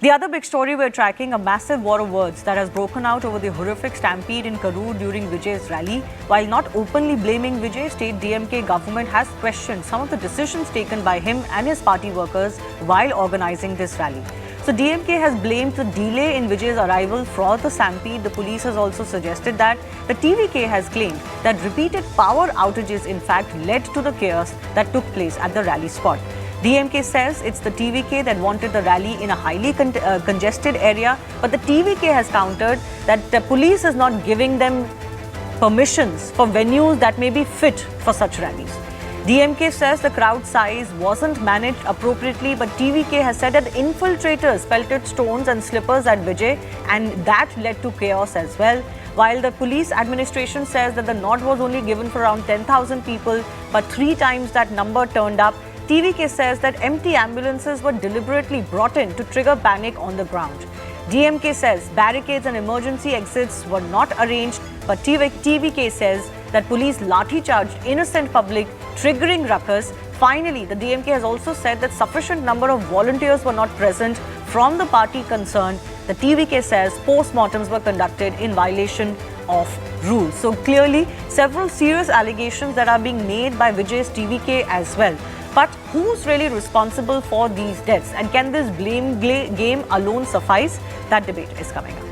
The other big story we're tracking, a massive war of words that has broken out over the horrific stampede in Karur during Vijay's rally. While not openly blaming Vijay, state DMK government has questioned some of the decisions taken by him and his party workers while organizing this rally. So DMK has blamed the delay in Vijay's arrival for the stampede. The police has also suggested that the TVK has claimed that repeated power outages in fact led to the chaos that took place at the rally spot. DMK says it's the TVK that wanted the rally in a highly congested area, but the TVK has countered that the police is not giving them permissions for venues that may be fit for such rallies. DMK says the crowd size wasn't managed appropriately, but TVK has said that infiltrators pelted stones and slippers at Vijay, and that led to chaos as well. While the police administration says that the nod was only given for around 10,000 people, but 3 times that number turned up, TVK says that empty ambulances were deliberately brought in to trigger panic on the ground. DMK says barricades and emergency exits were not arranged, but TVK says that police lathi-charged innocent public, triggering ruckus. Finally, the DMK has also said that sufficient number of volunteers were not present from the party concerned. The TVK says post-mortems were conducted in violation of rules. So clearly, several serious allegations that are being made by Vijay's TVK as well. But who's really responsible for these deaths? And can this blame game alone suffice? That debate is coming up.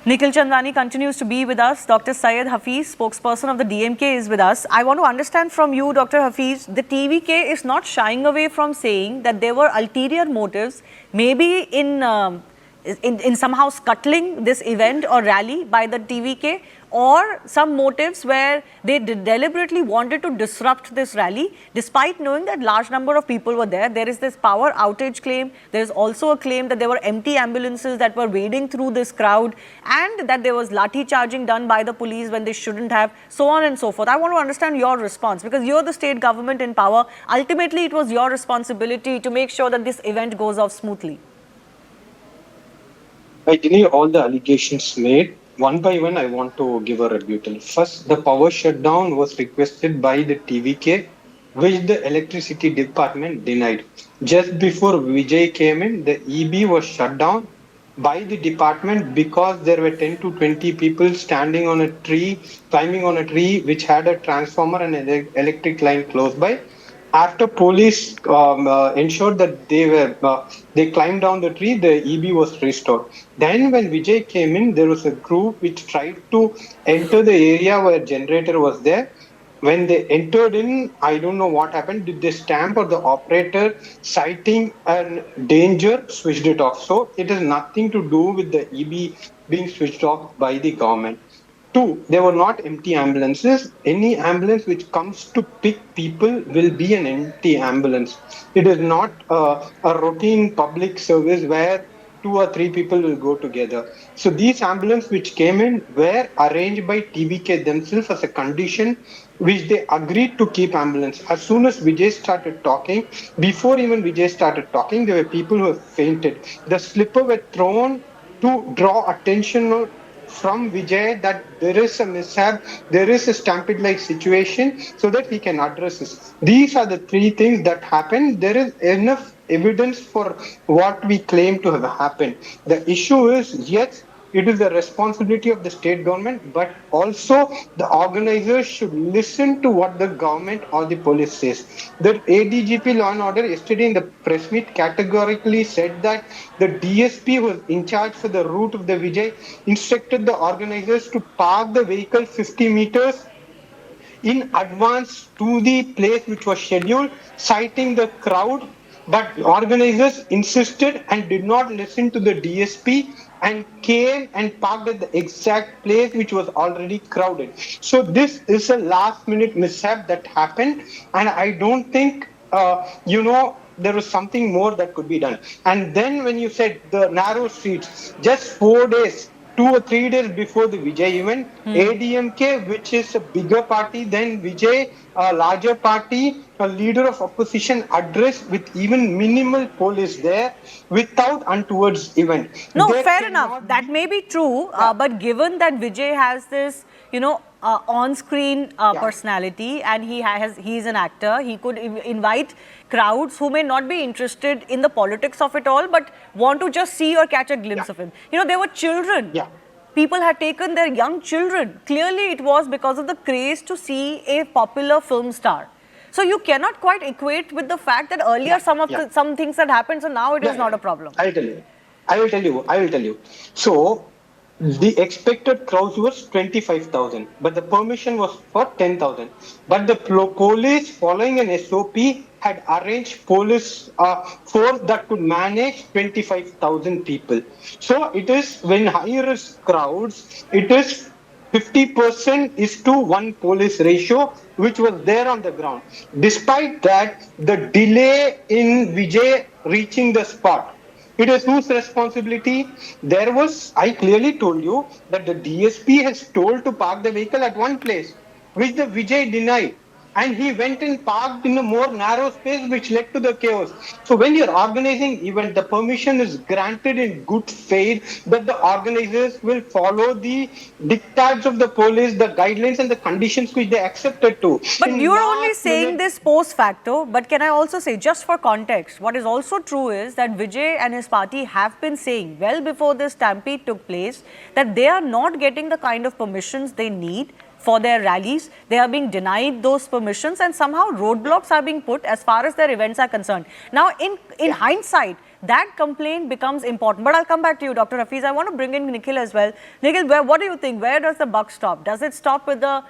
Nikhil Chandani continues to be with us. Dr. Syed Hafiz, spokesperson of the DMK, is with us. I want to understand from you, Dr. Hafiz, the TVK is not shying away from saying that there were ulterior motives, maybe in somehow scuttling this event or rally by the TVK, or some motives where they deliberately wanted to disrupt this rally despite knowing that large number of people were there. There is this power outage claim. There is also a claim that there were empty ambulances that were wading through this crowd, and that there was lathi charging done by the police when they shouldn't have, so on and so forth. I want to understand your response, because you're the state government in power. Ultimately, it was your responsibility to make sure that this event goes off smoothly. I deny all the allegations made. One by one, I want to give a rebuttal. First, the power shutdown was requested by the TVK, which the electricity department denied. Just before Vijay came in, the EB was shut down by the department because there were 10 to 20 people standing on a tree, climbing on a tree which had a transformer and an electric line close by. After police ensured that they climbed down the tree, the EB was restored. Then when Vijay came in, there was a group which tried to enter the area where generator was there. When they entered in, I don't know what happened. Did they stamp, or the operator, citing a danger, switched it off? So it has nothing to do with the EB being switched off by the government. 2, they were not empty ambulances. Any ambulance which comes to pick people will be an empty ambulance. It is not a routine public service where 2 or 3 people will go together. So these ambulances which came in were arranged by TVK themselves as a condition which they agreed to keep ambulance. As soon as Vijay started talking, before even Vijay started talking, there were people who have fainted. The slipper were thrown to draw attention from Vijay that there is a mishap, there is a stampede-like situation, so that he can address this. These are the 3 things that happened. There is enough evidence for what we claim to have happened. The issue is, yes, it is the responsibility of the state government, but also the organizers should listen to what the government or the police says. The ADGP Law and Order yesterday in the press meet categorically said that the DSP who was in charge for the route of the Vijay instructed the organizers to park the vehicle 50 meters in advance to the place which was scheduled, citing the crowd. But organizers insisted and did not listen to the DSP and came and parked at the exact place which was already crowded. So this is a last-minute mishap that happened, and I don't think, there was something more that could be done. And then when you said the narrow streets, just 4 days, 2 or 3 days before the Vijay event, ADMK, which is a bigger party than Vijay, a larger party, a leader of opposition, addressed with even minimal police there without untoward event. No, fair enough. That may be true, but given that Vijay has this, on-screen personality, and he's an actor. He could invite crowds who may not be interested in the politics of it all, but want to just see or catch a glimpse of him. You know, there were children. People had taken their young children. Clearly, it was because of the craze to see a popular film star. So you cannot quite equate with the fact that earlier some things had happened, so now it is not a problem. I will tell you. So the expected crowd was 25,000, but the permission was for 10,000. But the police, following an SOP, had arranged police force that could manage 25,000 people. So it is, when high risk crowds, it is 50% is to 1 police ratio, which was there on the ground. Despite that, the delay in Vijay reaching the spot, it is whose responsibility? I clearly told you that the DSP has told to park the vehicle at one place, which the Vijay denied. And he went and parked in a more narrow space, which led to the chaos. So when you're organizing event, the permission is granted in good faith that the organizers will follow the diktats of the police, the guidelines and the conditions which they accepted to. But you're only saying this post facto, but can I also say, just for context, what is also true is that Vijay and his party have been saying well before this stampede took place that they are not getting the kind of permissions they need for their rallies. They are being denied those permissions, and somehow roadblocks are being put as far as their events are concerned. Now, in hindsight, that complaint becomes important. But I'll come back to you, Dr. Hafiz. I want to bring in Nikhil as well. Nikhil, what do you think? Where does the buck stop? Does it stop with the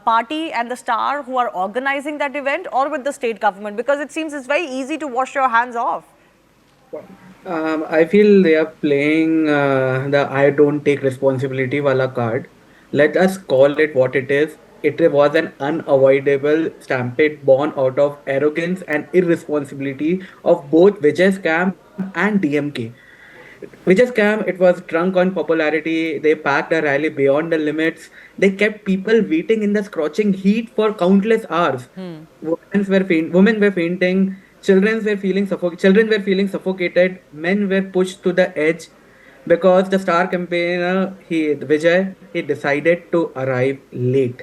party and the star who are organizing that event, or with the state government? Because it seems it's very easy to wash your hands off. I feel they are playing the I don't take responsibility wala card. Let us call it what it is. It was an unavoidable stampede born out of arrogance and irresponsibility of both Vijay's camp and DMK. Vijay's camp, it was drunk on popularity. They packed a rally beyond the limits. They kept people waiting in the scorching heat for countless hours. Women were fainting. Children were feeling suffocated. Men were pushed to the edge. Because the star campaigner, Vijay, he decided to arrive late.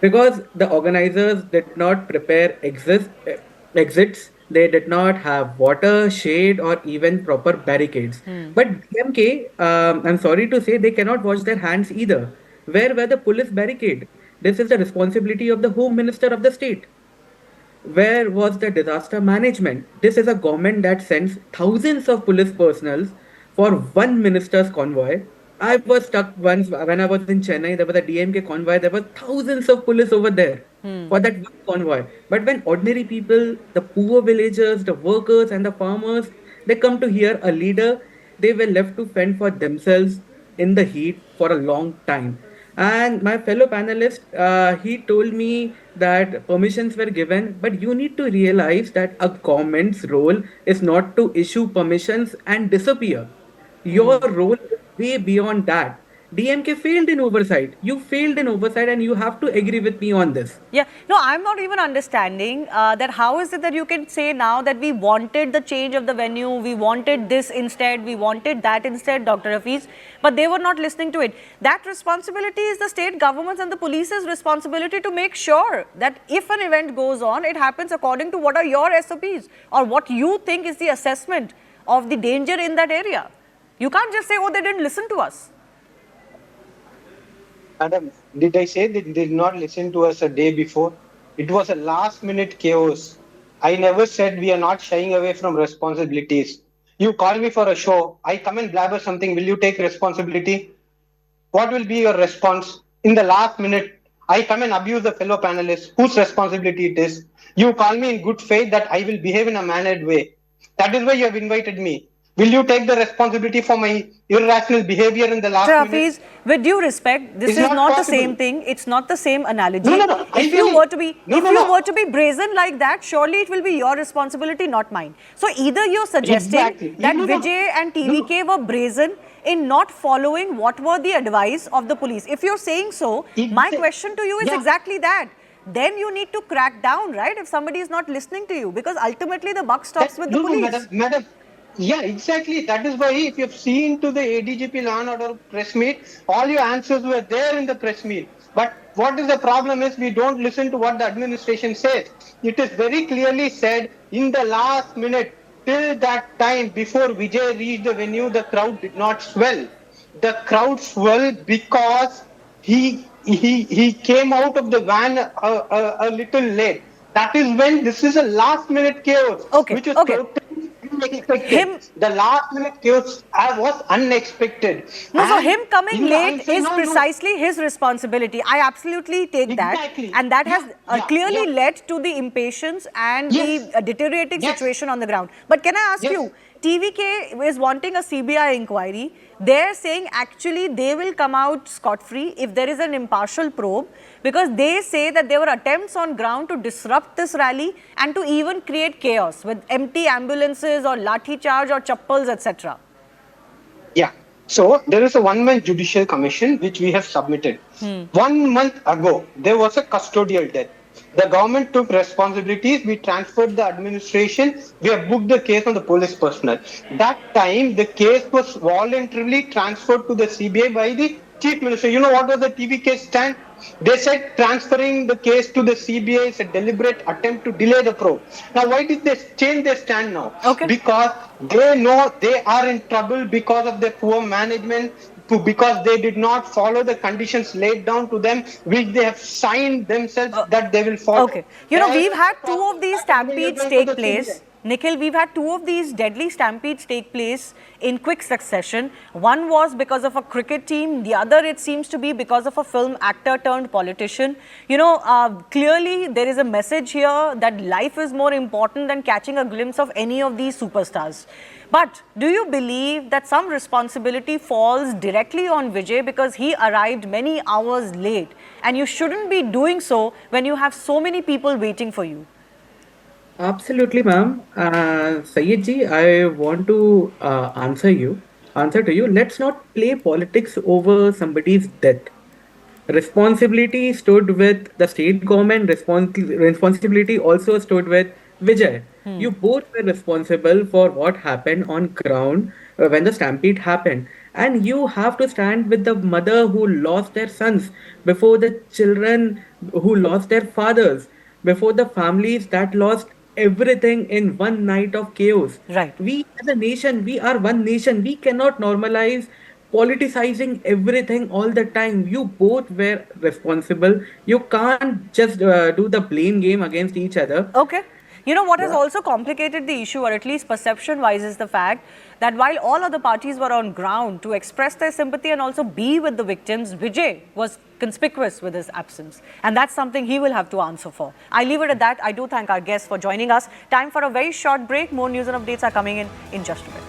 Because the organizers did not prepare exits, they did not have water, shade, or even proper barricades. But DMK, I'm sorry to say, they cannot wash their hands either. Where were the police barricade? This is the responsibility of the Home Minister of the state. Where was the disaster management? This is a government that sends thousands of police personnel for one minister's convoy. I was stuck once when I was in Chennai. There was a DMK convoy. There were thousands of police over there for that one convoy. But when ordinary people, the poor villagers, the workers and the farmers, they come to hear a leader, they were left to fend for themselves in the heat for a long time. And my fellow panelist, he told me that permissions were given, but you need to realize that a government's role is not to issue permissions and disappear. Your role is way beyond that. DMK failed in oversight. You failed in oversight, and you have to agree with me on this. Yeah, no, I'm not even understanding that how is it that you can say now that we wanted the change of the venue, we wanted this instead, we wanted that instead, Dr. Hafiz, but they were not listening to it. That responsibility is the state government's and the police's responsibility to make sure that if an event goes on, it happens according to what are your SOPs or what you think is the assessment of the danger in that area. You can't just say, oh, they didn't listen to us. Madam, did I say they did not listen to us a day before? It was a last minute chaos. I never said we are not shying away from responsibilities. You call me for a show, I come and blabber something, will you take responsibility? What will be your response? In the last minute, I come and abuse the fellow panelists, whose responsibility it is. You call me in good faith that I will behave in a mannered way. That is why you have invited me. Will you take the responsibility for my irrational behavior in the last minute? Hafiz, with due respect, this is not the same thing. It's not the same analogy. No. If you were to be brazen like that, surely it will be your responsibility, not mine. So either you're suggesting that Vijay and TVK were brazen in not following what were the advice of the police. If you're saying so, my question to you is exactly that. Then you need to crack down, right? If somebody is not listening to you, because ultimately the buck stops with the police. Madam. Yeah, exactly. That is why if you've seen to the ADGP Law and Order press meet, all your answers were there in the press meet. But what is the problem is we don't listen to what the administration says. It is very clearly said in the last minute, till that time before Vijay reached the venue, the crowd did not swell. The crowd swelled because he came out of the van a little late. That is when this is a last minute chaos, Okay, which is okay. totally unexpected. Him, The last minute chaos was unexpected. no, so And him coming I'll late say is no, no. precisely his responsibility. I absolutely take that. Exactly. And that has Yeah, clearly yeah. led to the impatience and Yes. the deteriorating Yes. situation on the ground. But can I ask Yes. you, TVK is wanting a CBI inquiry. They're saying actually they will come out scot-free if there is an impartial probe, because they say that there were attempts on ground to disrupt this rally and to even create chaos with empty ambulances or lathi charge or chappals, etc. Yeah. So there is a one-man judicial commission which we have submitted. 1 month ago, there was a custodial death. The government took responsibilities. We transferred the administration. We have booked the case on the police personnel. That time, the case was voluntarily transferred to the CBI by the chief minister. You know what was the TVK stand? They said transferring the case to the CBI is a deliberate attempt to delay the probe. Now, why did they change their stand now? Okay. Because they know they are in trouble because of their poor management, because they did not follow the conditions laid down to them, which they have signed themselves that they will follow. Okay. You know, we've had two of these stampedes Going to take the place. CBI. Nikhil, we've had two of these deadly stampedes take place in quick succession. One was because of a cricket team. The other, it seems to be because of a film actor turned politician. You know, clearly there is a message here that life is more important than catching a glimpse of any of these superstars. But do you believe that some responsibility falls directly on Vijay because he arrived many hours late, and you shouldn't be doing so when you have so many people waiting for you? Absolutely, ma'am. Sayed ji, I want to answer to you. Let's not play politics over somebody's death. Responsibility stood with the state government, responsibility also stood with Vijay. You both were responsible for what happened on ground when the stampede happened. And you have to stand with the mother who lost their sons, before the children who lost their fathers, before the families that lost everything in one night of chaos. Right. We as a nation, we are one nation. We cannot normalize politicizing everything all the time. You both were responsible. You can't just do the blame game against each other. Okay. You know what has Yeah. also complicated the issue, or at least perception-wise, is the fact that while all other parties were on ground to express their sympathy and also be with the victims, Vijay was conspicuous with his absence. And that's something he will have to answer for. I leave it at that. I do thank our guests for joining us. Time for a very short break. More news and updates are coming in just a bit.